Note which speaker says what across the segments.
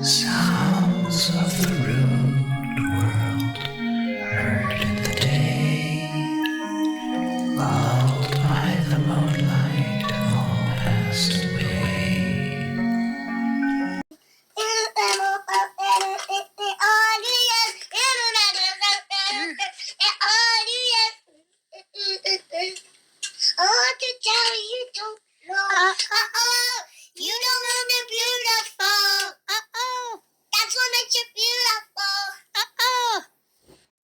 Speaker 1: Sounds of the rude world heard in the day, lulled by the moonlight, all passed away.
Speaker 2: Oh, to tell you don't know. You don't know the beautiful. That's what makes you beautiful.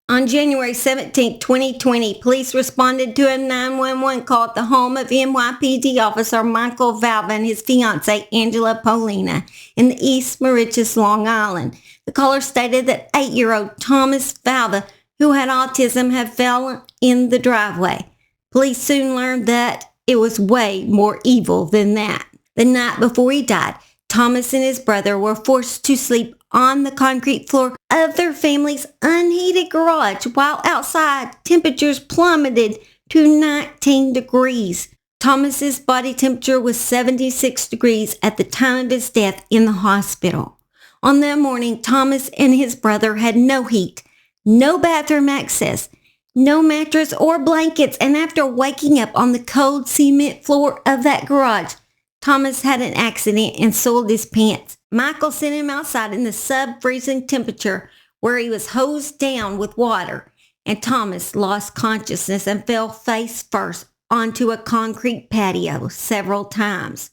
Speaker 3: On January 17, 2020, police responded to a 911 call at the home of NYPD officer Michael Valva and his fiancée Angela POLLINA in the East Mauritius, Long Island. The caller stated that 8-year-old Thomas Valva, who had autism, had fallen in the driveway. Police soon learned that it was way more evil than that. The night before he died, Thomas and his brother were forced to sleep on the concrete floor of their family's unheated garage while outside temperatures plummeted to 19 degrees. Thomas's body temperature was 76 degrees at the time of his death in the hospital. On that morning, Thomas and his brother had no heat, no bathroom access, no mattress or blankets, and after waking up on the cold cement floor of that garage, Thomas had an accident and soiled his pants. Michael sent him outside in the sub-freezing temperature where he was hosed down with water, and Thomas lost consciousness and fell face first onto a concrete patio several times.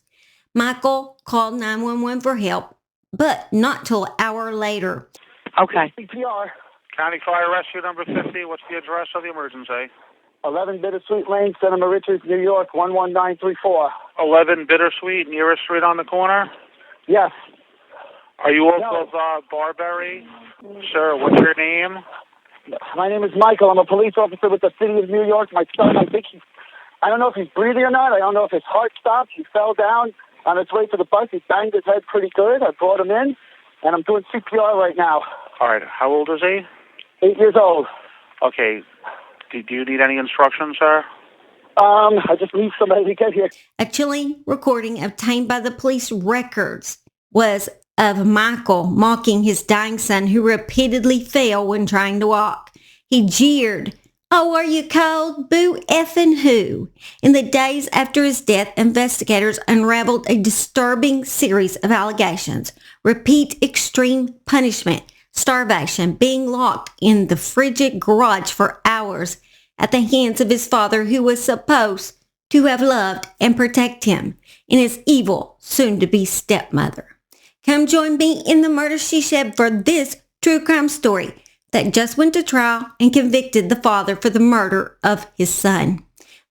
Speaker 3: Michael called 911 for help, but not till an hour later.
Speaker 4: Okay.
Speaker 5: CPR.
Speaker 6: County Fire Rescue number 50. What's the address of the emergency?
Speaker 5: 11 Bittersweet Lane, Center Mauritius, New York, 11934.
Speaker 6: 11 Bittersweet, nearest street on the corner?
Speaker 5: Yes.
Speaker 6: Are you also Barberry? Sir, what's your name?
Speaker 5: My name is Michael. I'm a police officer with the City of New York. My son, I don't know if he's breathing or not. I don't know if his heart stopped. He fell down on his way to the bus. He banged his head pretty good. I brought him in, and I'm doing CPR right now.
Speaker 6: All right. How old is he?
Speaker 5: 8 years old.
Speaker 6: Okay. Do you need any instructions, sir?
Speaker 5: I just need somebody to get here.
Speaker 3: A chilling recording obtained by the police records was of Michael mocking his dying son, who repeatedly fell when trying to walk. He jeered, "Oh, are you cold? Boo effing who?" In the days after his death, investigators unraveled a disturbing series of allegations: repeat extreme punishment, starvation, being locked in the frigid garage for hours at the hands of his father, who was supposed to have loved and protect him, and his evil, soon-to-be stepmother. Come join me in the murder she shed for this true crime story that just went to trial and convicted the father for the murder of his son.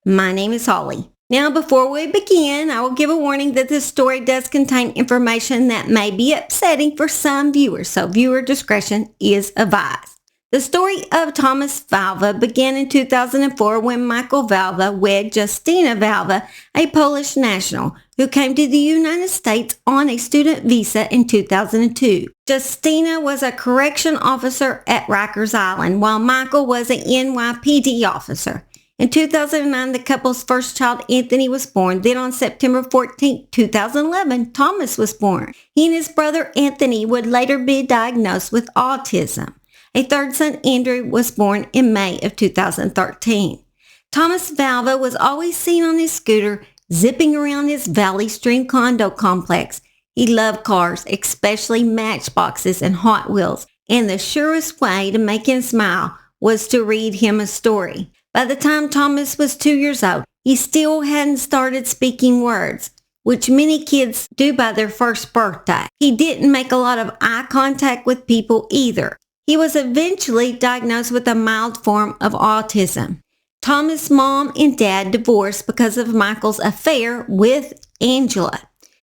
Speaker 3: My name is Holly. Now, before we begin, I will give a warning that this story does contain information that may be upsetting for some viewers, so viewer discretion is advised. The story of Thomas Valva began in 2004 when Michael Valva wed Justina Valva, a Polish national, who came to the United States on a student visa in 2002. Justina was a correction officer at Rikers Island, while Michael was an NYPD officer. In 2009, the couple's first child, Anthony, was born. Then on September 14, 2011, Thomas was born. He and his brother, Anthony, would later be diagnosed with autism. A third son, Andrew, was born in May of 2013. Thomas Valva was always seen on his scooter, zipping around his Valley Stream condo complex. He loved cars, especially matchboxes and Hot Wheels, and the surest way to make him smile was to read him a story. By the time Thomas was 2 years old, he still hadn't started speaking words, which many kids do by their first birthday. He didn't make a lot of eye contact with people either. He was eventually diagnosed with a mild form of autism. Thomas' mom and dad divorced because of Michael's affair with Angela.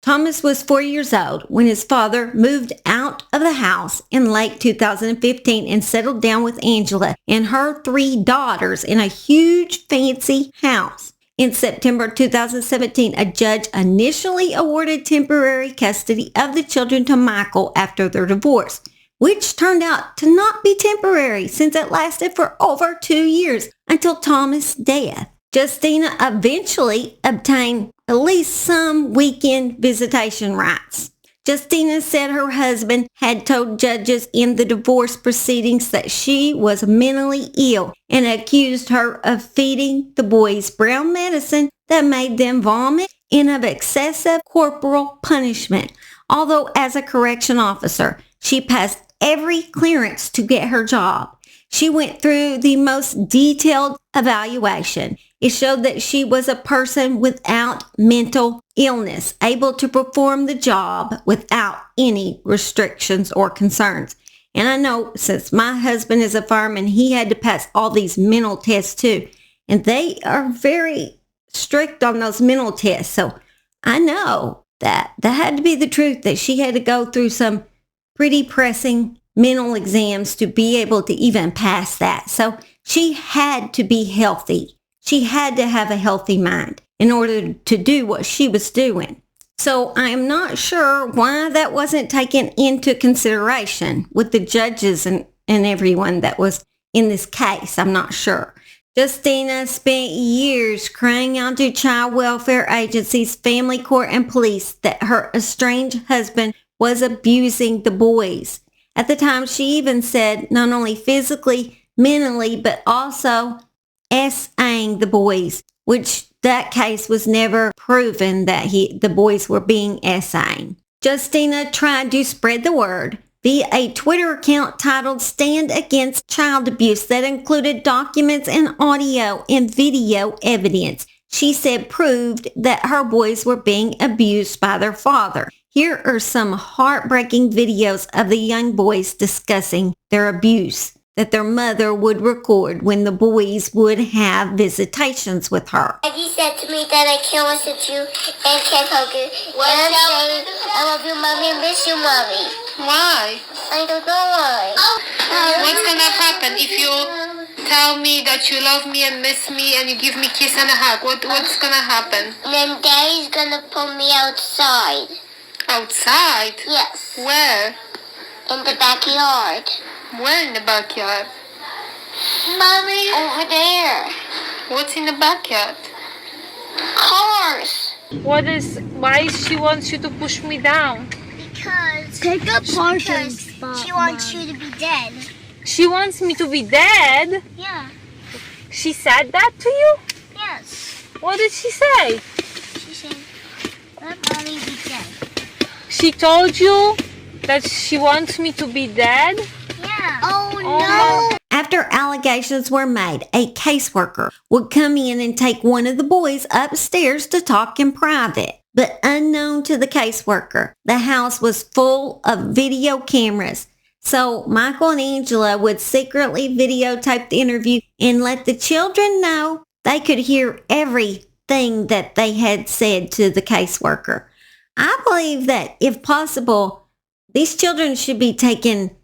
Speaker 3: Thomas was 4 years old when his father moved out of the house in late 2015 and settled down with Angela and her 3 daughters in a huge fancy house. In September 2017, a judge initially awarded temporary custody of the children to Michael after their divorce, which turned out to not be temporary since it lasted for over 2 years until Thomas' death. Justina eventually obtained at least some weekend visitation rights. Justina said her husband had told judges in the divorce proceedings that she was mentally ill and accused her of feeding the boys brown medicine that made them vomit and of excessive corporal punishment. Although as a correction officer, she passed every clearance to get her job. She went through the most detailed evaluation. It showed that she was a person without mental illness, able to perform the job without any restrictions or concerns. And I know since my husband is a fireman, he had to pass all these mental tests too. And they are very strict on those mental tests. So I know that had to be the truth, that she had to go through some pretty pressing mental exams to be able to even pass that. So she had to be healthy. She had to have a healthy mind in order to do what she was doing. So I'm not sure why that wasn't taken into consideration with the judges and everyone that was in this case. I'm not sure. Justina spent years crying out to child welfare agencies, family court, and police that her estranged husband was abusing the boys. At the time, she even said not only physically, mentally, but also SAing the boys, which that case was never proven that the boys were being SA'd. Justina tried to spread the word via a Twitter account titled Stand Against Child Abuse that included documents and audio and video evidence she said proved that her boys were being abused by their father. Here are some heartbreaking videos of the young boys discussing their abuse that their mother would record when the boys would have visitations with her.
Speaker 2: Daddy said to me that I can't listen to you and can't hug you. And I'm saying I love you, Mommy, and miss you, Mommy.
Speaker 4: Why?
Speaker 2: I don't know why.
Speaker 4: What's gonna happen if you tell me that you love me and miss me and you give me a kiss and a hug? What's gonna happen?
Speaker 2: And then Daddy's gonna pull me outside.
Speaker 4: Outside?
Speaker 2: Yes.
Speaker 4: Where?
Speaker 2: In the backyard.
Speaker 4: Where in the backyard?
Speaker 2: Mommy, over there.
Speaker 4: What's in the backyard?
Speaker 2: Cars.
Speaker 7: Why she wants you to push me down?
Speaker 2: Because take a parking spot. She wants you to be dead.
Speaker 7: She wants me to be dead?
Speaker 2: Yeah.
Speaker 7: She said that to you?
Speaker 2: Yes.
Speaker 7: What did she say?
Speaker 2: She said, let Mommy be dead.
Speaker 7: She told you that she wants me to be dead?
Speaker 2: Yeah. Oh no.
Speaker 3: After allegations were made, a caseworker would come in and take one of the boys upstairs to talk in private. But unknown to the caseworker, the house was full of video cameras. So Michael and Angela would secretly videotape the interview and let the children know they could hear everything that they had said to the caseworker. I believe that if possible, these children should be taken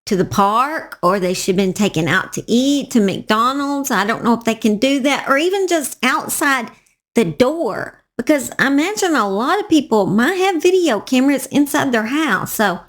Speaker 3: to the park, or they should have been taken out to eat, to McDonald's. I don't know if they can do that, or even just outside the door, because I imagine a lot of people might have video cameras inside their house. So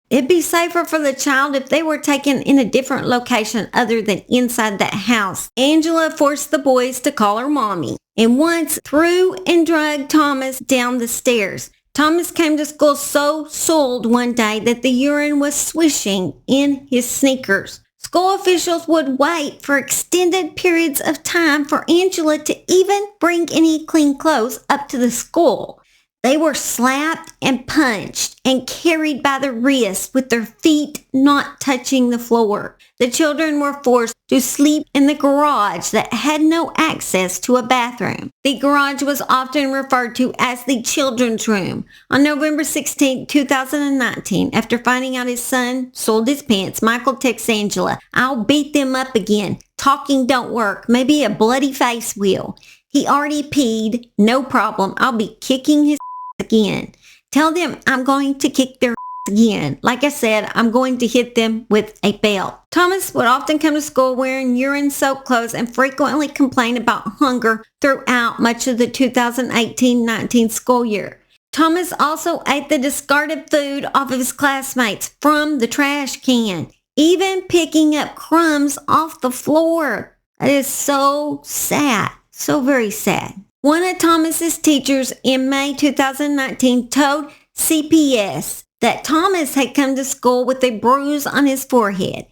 Speaker 3: it'd be safer for the child if they were taken in a different location other than inside that house. Angela forced the boys to call her mommy and once threw and dragged Thomas down the stairs. Thomas came to school so soiled one day that the urine was swishing in his sneakers. School officials would wait for extended periods of time for Angela to even bring any clean clothes up to the school. They were slapped and punched and carried by the wrists with their feet not touching the floor. The children were forced to sleep in the garage that had no access to a bathroom. The garage was often referred to as the children's room. On November 16, 2019, after finding out his son soiled his pants, Michael texts Angela, "I'll beat them up again. Talking don't work. Maybe a bloody face will. He already peed. No problem. I'll be kicking his again. Tell them I'm going to kick their again. Like I said, I'm going to hit them with a belt." Thomas would often come to school wearing urine-soaked clothes and frequently complain about hunger throughout much of the 2018-19 school year. Thomas also ate the discarded food off of his classmates from the trash can, even picking up crumbs off the floor. That is so sad. So very sad. One of Thomas's teachers in May 2019 told CPS that Thomas had come to school with a bruise on his forehead.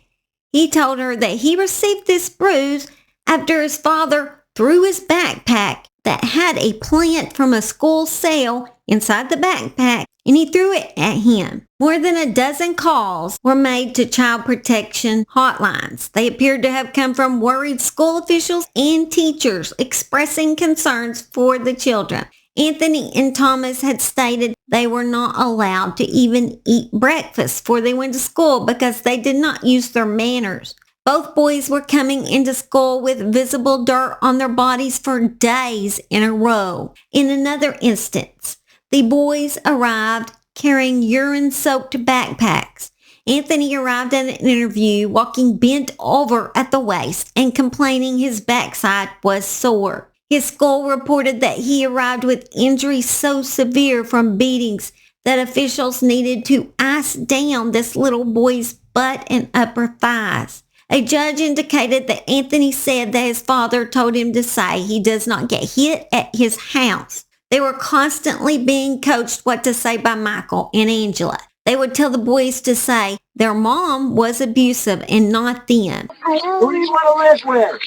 Speaker 3: He told her that he received this bruise after his father threw his backpack that had a plant from a school sale inside the backpack, and he threw it at him. More than a dozen calls were made to child protection hotlines. They appeared to have come from worried school officials and teachers expressing concerns for the children. Anthony and Thomas had stated they were not allowed to even eat breakfast before they went to school because they did not use their manners. Both boys were coming into school with visible dirt on their bodies for days in a row. In another instance, the boys arrived carrying urine-soaked backpacks. Anthony arrived at an interview walking bent over at the waist and complaining his backside was sore. His school reported that he arrived with injuries so severe from beatings that officials needed to ice down this little boy's butt and upper thighs. A judge indicated that Anthony said that his father told him to say he does not get hit at his house. They were constantly being coached what to say by Michael and Angela. They would tell the boys to say their mom was abusive and not them.
Speaker 5: Who do you want to live with?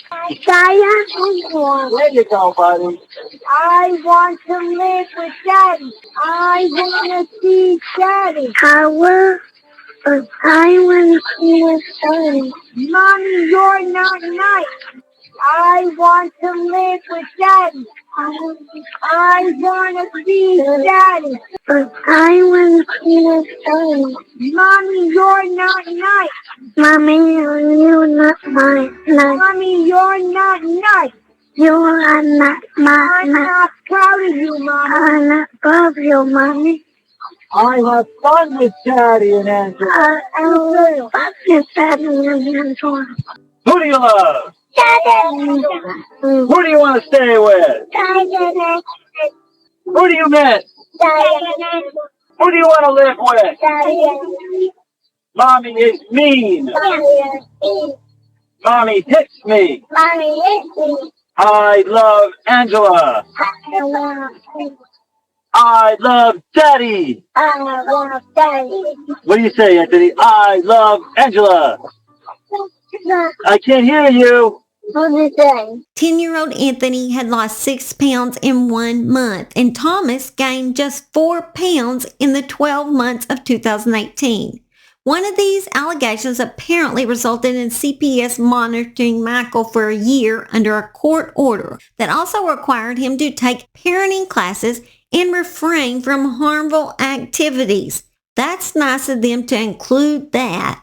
Speaker 2: Diane.
Speaker 5: There you go, buddy.
Speaker 2: I want to live with Daddy. I want to see Daddy. I want to see with Daddy. Mommy, you're not nice. I want to live with Daddy. I want to see Daddy. I want to see with Daddy. Mommy, you're not nice. Mommy, you're not nice. Mommy, you're not nice. You are not nice. I'm not proud of you, Mommy. I'm not proud of you, Mommy.
Speaker 5: I have fun with Daddy and Angela.
Speaker 2: I love you, Daddy and Angela.
Speaker 5: Who do you love?
Speaker 2: Daddy.
Speaker 5: Who do you want to stay with?
Speaker 2: Daddy.
Speaker 5: Who do you miss?
Speaker 2: Daddy.
Speaker 5: Who do you want to live with?
Speaker 2: Daddy.
Speaker 5: Mommy is mean.
Speaker 2: Daddy.
Speaker 5: Mommy hits me.
Speaker 2: Mommy is me.
Speaker 5: I love Angela.
Speaker 2: I love
Speaker 5: I love Daddy.
Speaker 2: Daddy.
Speaker 5: What do you say, Anthony? I love Angela. I can't hear you.
Speaker 2: What do you say?
Speaker 3: 10-year-old Anthony had lost 6 pounds in 1 month, and Thomas gained just 4 pounds in the 12 months of 2018. One of these allegations apparently resulted in CPS monitoring Michael for a year under a court order that also required him to take parenting classes and refrain from harmful activities. That's nice of them to include that.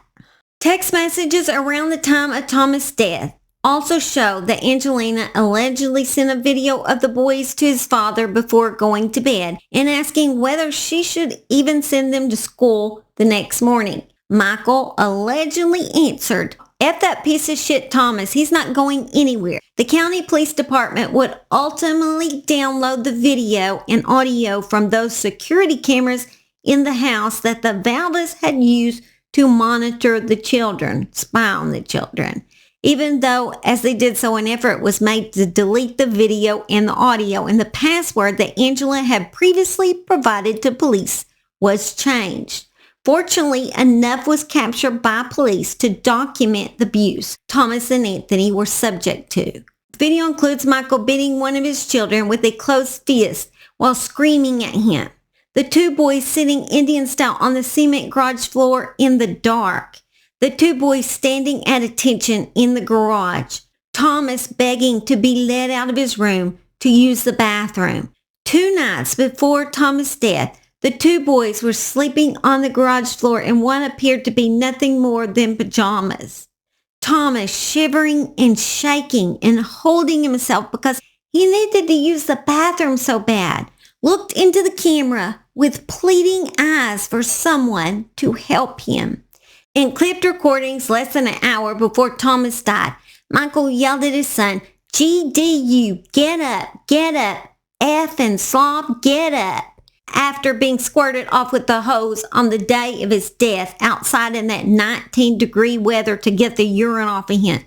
Speaker 3: Text messages around the time of Thomas' death also show that Angelina allegedly sent a video of the boys to his father before going to bed and asking whether she should even send them to school the next morning. Michael allegedly answered, "F that piece of shit Thomas, he's not going anywhere." The county police department would ultimately download the video and audio from those security cameras in the house that the VALVA'S had used to monitor the children, spy on the children. Even though, as they did so, an effort was made to delete the video and the audio, and the password that Angela had previously provided to police was changed. Fortunately, enough was captured by police to document the abuse Thomas and Anthony were subject to. The video includes Michael beating one of his children with a closed fist while screaming at him. The two boys sitting Indian style on the cement garage floor in the dark. The two boys standing at attention in the garage. Thomas begging to be let out of his room to use the bathroom. 2 nights before Thomas' death, the two boys were sleeping on the garage floor in what appeared to be nothing more than pajamas. Thomas shivering and shaking and holding himself because he needed to use the bathroom so bad, looked into the camera with pleading eyes for someone to help him. In clipped recordings less than an hour before Thomas died, Michael yelled at his son, "GDU, get up, F and slob, get up," after being squirted off with the hose on the day of his death outside in that 19-degree weather to get the urine off of him.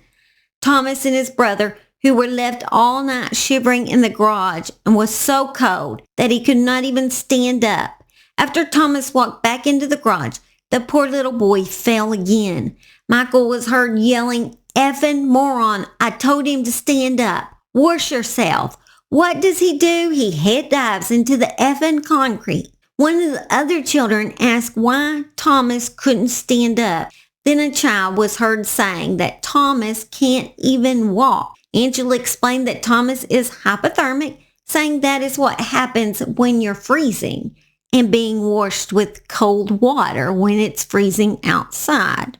Speaker 3: Thomas and his brother, who were left all night shivering in the garage and was so cold that he could not even stand up, After Thomas walked back into the garage, the poor little boy fell again. Michael was heard yelling, "Effing moron, I told him to stand up. Wash yourself." What does he do? He head dives into the effing concrete. One of the other children asked why Thomas couldn't stand up. Then a child was heard saying that Thomas can't even walk. Angela explained that Thomas is hypothermic, saying that is what happens when you're freezing and being washed with cold water when it's freezing outside.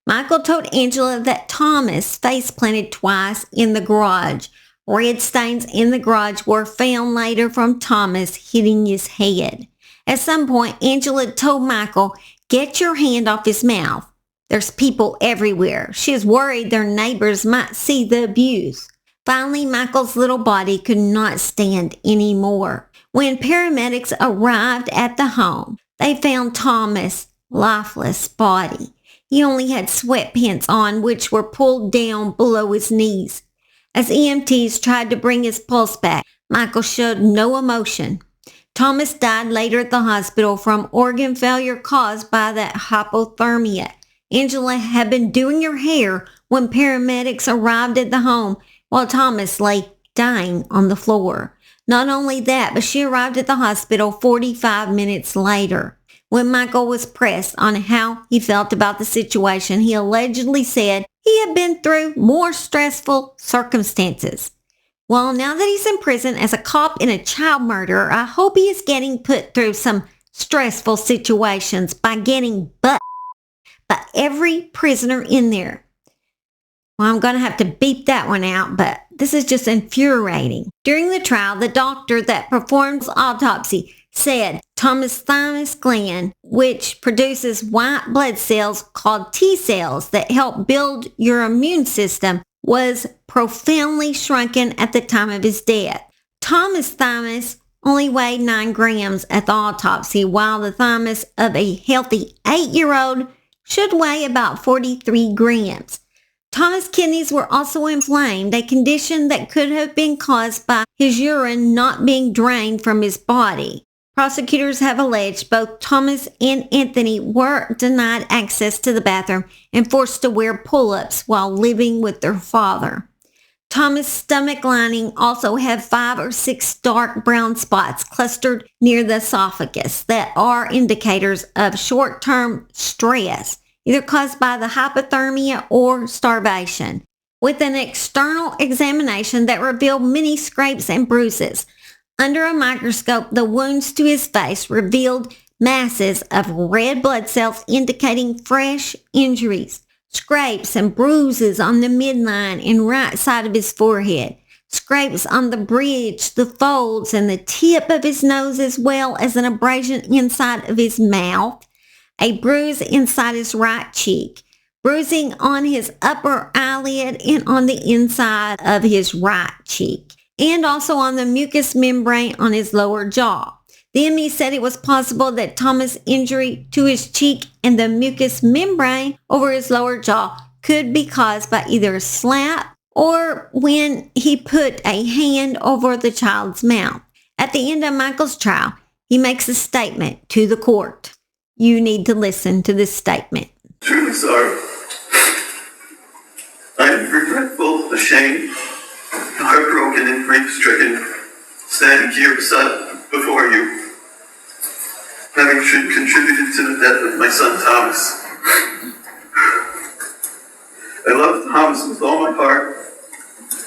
Speaker 3: Michael told Angela that Thomas face planted twice in the garage. Red stains in the garage were found later from Thomas hitting his head. At some point, Angela told Michael, "Get your hand off his mouth. There's people everywhere." She is worried their neighbors might see the abuse. Finally, Michael's little body could not stand anymore. When paramedics arrived at the home, they found Thomas' lifeless body. He only had sweatpants on, which were pulled down below his knees. As EMTs tried to bring his pulse back, Michael showed no emotion. Thomas died later at the hospital from organ failure caused by that hypothermia. Angela had been doing her hair when paramedics arrived at the home while Thomas lay dying on the floor. Not only that, but she arrived at the hospital 45 minutes later. When Michael was pressed on how he felt about the situation, he allegedly said he had been through more stressful circumstances. Well, now that he's in prison as a cop in a child murderer, I hope he is getting put through some stressful situations by getting butt by every prisoner in there. Well, I'm going to have to beep that one out, but this is just infuriating. During the trial, the doctor that performs autopsy said Thomas' thymus gland, which produces white blood cells called T cells that help build your immune system, was profoundly shrunken at the time of his death. Thomas' thymus only weighed 9 grams at the autopsy, while the thymus of a healthy 8-year-old should weigh about 43 grams. Thomas' kidneys were also inflamed, a condition that could have been caused by his urine not being drained from his body. Prosecutors have alleged both Thomas and Anthony were denied access to the bathroom and forced to wear pull-ups while living with their father. Thomas' stomach lining also had 5 or 6 dark brown spots clustered near the esophagus that are indicators of short-term stress, either caused by the hypothermia or starvation. With an external examination that revealed many scrapes and bruises, under a microscope, the wounds to his face revealed masses of red blood cells indicating fresh injuries, scrapes and bruises on the midline and right side of his forehead, scrapes on the bridge, the folds, and the tip of his nose, as well as an abrasion inside of his mouth, a bruise inside his right cheek, bruising on his upper eyelid and on the inside of his right cheek, and also on the mucous membrane on his lower jaw. The ME said it was possible that Thomas' injury to his cheek and the mucous membrane over his lower jaw could be caused by either a slap or when he put a hand over the child's mouth. At the end of Michael's trial, he makes a statement to the court. You need to listen to this statement.
Speaker 8: Truly sorry. I am regretful, ashamed, heartbroken and grief-stricken, standing here before you, having contributed to the death of my son Thomas. I love Thomas with all my heart,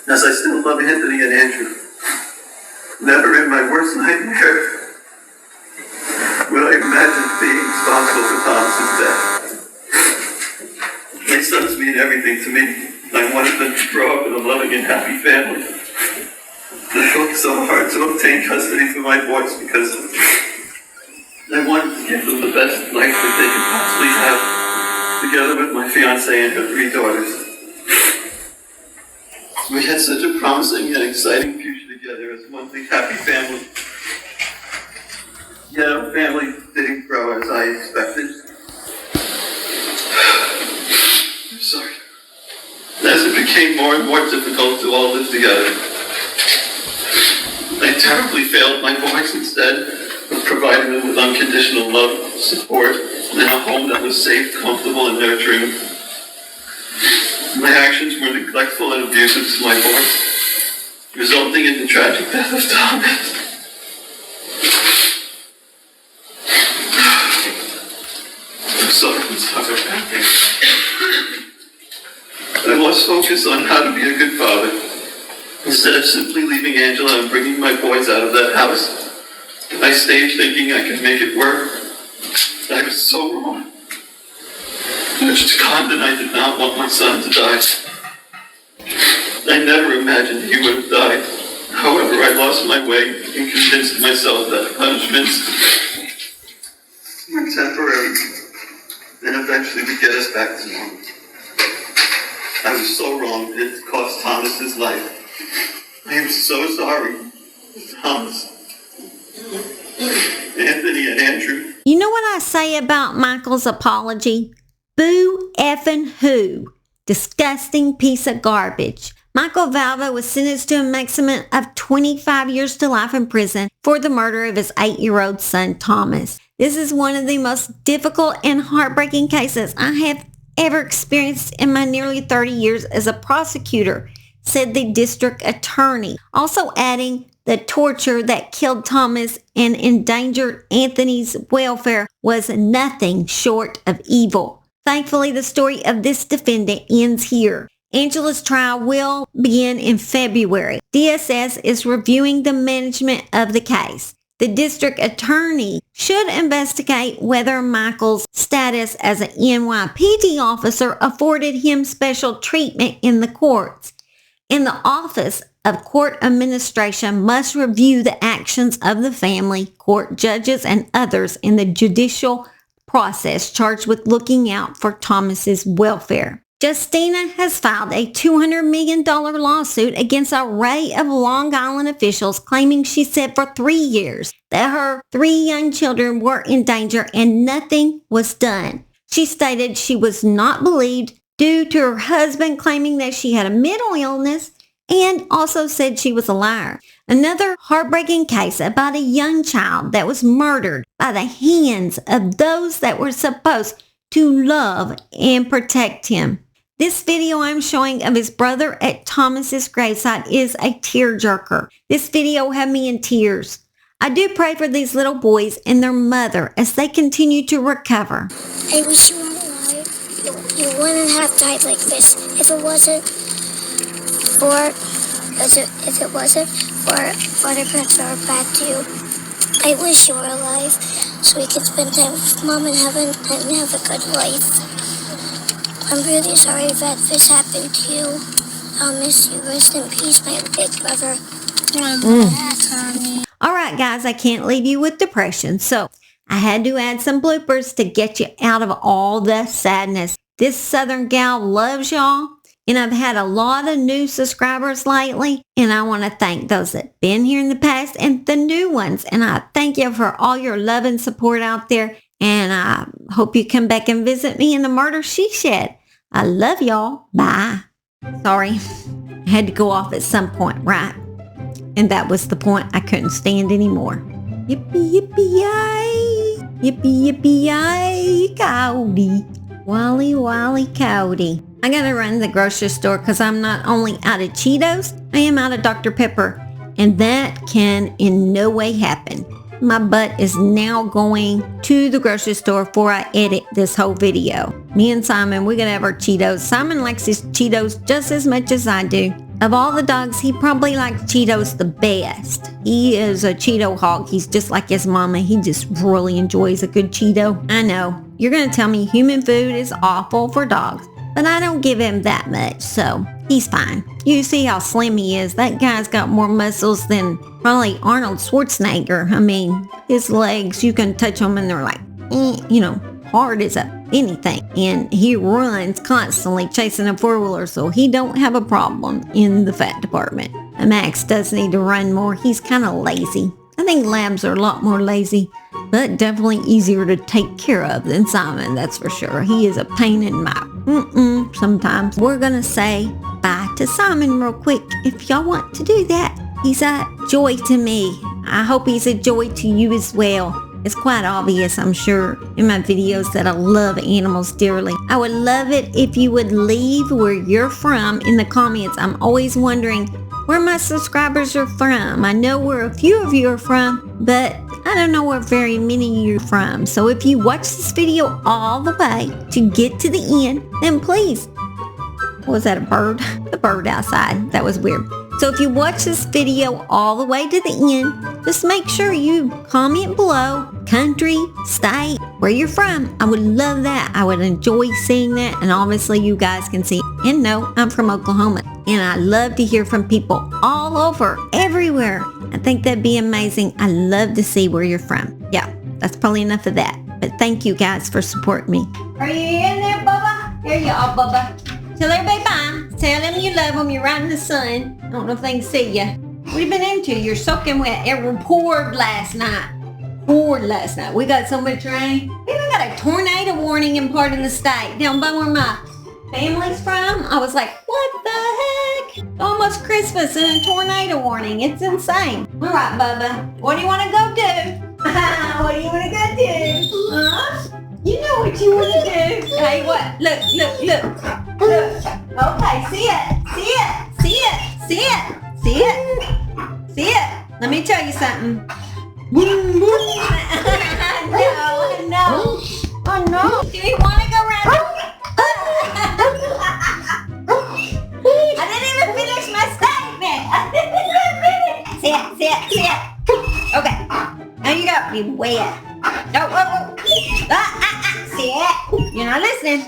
Speaker 8: as I still love Anthony and Andrew. Never in my worst nightmare would I imagine being responsible for Thomas's death. My sons mean everything to me. I wanted them to grow up in a loving and happy family. I fought so hard to obtain custody for my boys because I wanted to give them the best life that they could possibly have, together with my fiancée and her 3 daughters. We had such a promising and exciting future together as one big happy family. Yet our family didn't grow as I expected. I'm sorry. As it became more and more difficult to all live together, I terribly failed my boys instead. of providing them with unconditional love, support, and a home that was safe, comfortable, and nurturing. My actions were neglectful and abusive to my boys, resulting in the tragic death of Thomas. I'm sorry. I must focus on how to be a good father, instead of simply leaving Angela and bringing my boys out of that house. I stayed thinking I could make it work. I was so wrong. Judge Condon, I did not want my son to die. I never imagined he would have died. However, I lost my way and convinced myself that punishments were temporary and eventually would get us back to normal. I was so wrong. It cost Thomas his life. I am so sorry. Thomas, Anthony, and Andrew.
Speaker 3: You know what I say about Michael's apology? Boo effing who. Disgusting piece of garbage. Michael Valva was sentenced to a maximum of 25 years to life in prison for the murder of his 8-year-old son, Thomas. This is one of the most difficult and heartbreaking cases I have ever experienced in my nearly 30 years as a prosecutor, said the district attorney. Also adding, the torture that killed Thomas and endangered Anthony's welfare was nothing short of evil. Thankfully, the story of this defendant ends here. Angela's trial will begin in February. DSS is reviewing the management of the case. The district attorney should investigate whether Michael's status as an NYPD officer afforded him special treatment in the courts. And the Office of Court Administration must review the actions of the family, court judges, and others in the judicial process charged with looking out for Thomas's welfare. Justina has filed a $200 million lawsuit against an array of Long Island officials, claiming she said for 3 years that her 3 young children were in danger and nothing was done. She stated she was not believed due to her husband claiming that she had a mental illness, and also said she was a liar. Another heartbreaking case about a young child that was murdered by the hands of those that were supposed to love and protect him. This video I'm showing of his brother at Thomas's gravesite is a tearjerker. This video had me in tears. I do pray for these little boys and their mother as they continue to recover.
Speaker 2: I wish you were alive. You wouldn't have died like this if it wasn't for the parents that were bad to you. I wish you were alive so we could spend time with Mom in heaven and have a good life. I'm really sorry that this happened to you. I'll miss you. Rest in peace, my big brother.
Speaker 3: All right, guys, I can't leave you with depression, so I had to add some bloopers to get you out of all the sadness. This Southern gal loves y'all, and I've had a lot of new subscribers lately, and I want to thank those that have been here in the past and the new ones, and I thank you for all your love and support out there, and I hope you come back and visit me in the murder she shed. I love y'all. Bye. Sorry, I had to go off at some point, right? And that was the point. I couldn't stand anymore. Yippee, yippee, yay. Yippee, yippee, yay. Coyote. Wally, wally, coyote. I gotta run to the grocery store because I'm not only out of Cheetos, I am out of Dr. Pepper. And that can in no way happen. My butt is now going to the grocery store before I edit this whole video. Me and Simon, we're gonna have our Cheetos. Simon likes his Cheetos just as much as I do. Of all the dogs, he probably likes Cheetos the best. He is a Cheeto hog. He's just like his mama. He just really enjoys a good Cheeto. I know, you're gonna tell me human food is awful for dogs, but I don't give him that much, so he's fine. You see how slim he is. That guy's got more muscles than probably Arnold Schwarzenegger. I mean, his legs, you can touch them and they're like, hard as anything. And he runs constantly chasing a four-wheeler, so he don't have a problem in the fat department. Max does need to run more. He's kind of lazy. I think Labs are a lot more lazy, but definitely easier to take care of than Simon, that's for sure. He is a pain in my sometimes. We're gonna say bye to Simon real quick if y'all want to do that. He's a joy to me. I hope he's a joy to you as well. It's quite obvious, I'm sure, in my videos that I love animals dearly. I would love it if you would leave where you're from in the comments. I'm always wondering where my subscribers are from. I know where a few of you are from, but I don't know where very many of you are from. So if you watch this video all the way to get to the end, then please, was that a bird? The bird outside. That was weird. So if you watch this video all the way to the end, just make sure you comment below country, state, where you're from. I would love that. I would enjoy seeing that. And obviously you guys can see and know I'm from Oklahoma. And I love to hear from people all over, everywhere. I think that'd be amazing. I love to see where you're from. Yeah, that's probably enough of that. But thank you guys for supporting me. Are you in there, Bubba? Here you are, Bubba. Tell everybody bye. Tell them you love them. You're right in the sun. I don't know if they can see you. What have you been into? You're soaking wet. It poured last night. We got so much rain. We even got a tornado warning in part of the state. Down by where my family's from. I was like, what the heck? It's almost Christmas and a tornado warning. It's insane. All right, Bubba. What do you want to go do? What do you want to go do? Huh? You know what you want to do. Hey, what? Look. Okay, see it. Let me tell you something. I know. Do you want to go around? I didn't even finish my statement. See it. Okay. Now you go. You wet. No. See it. You're not listening.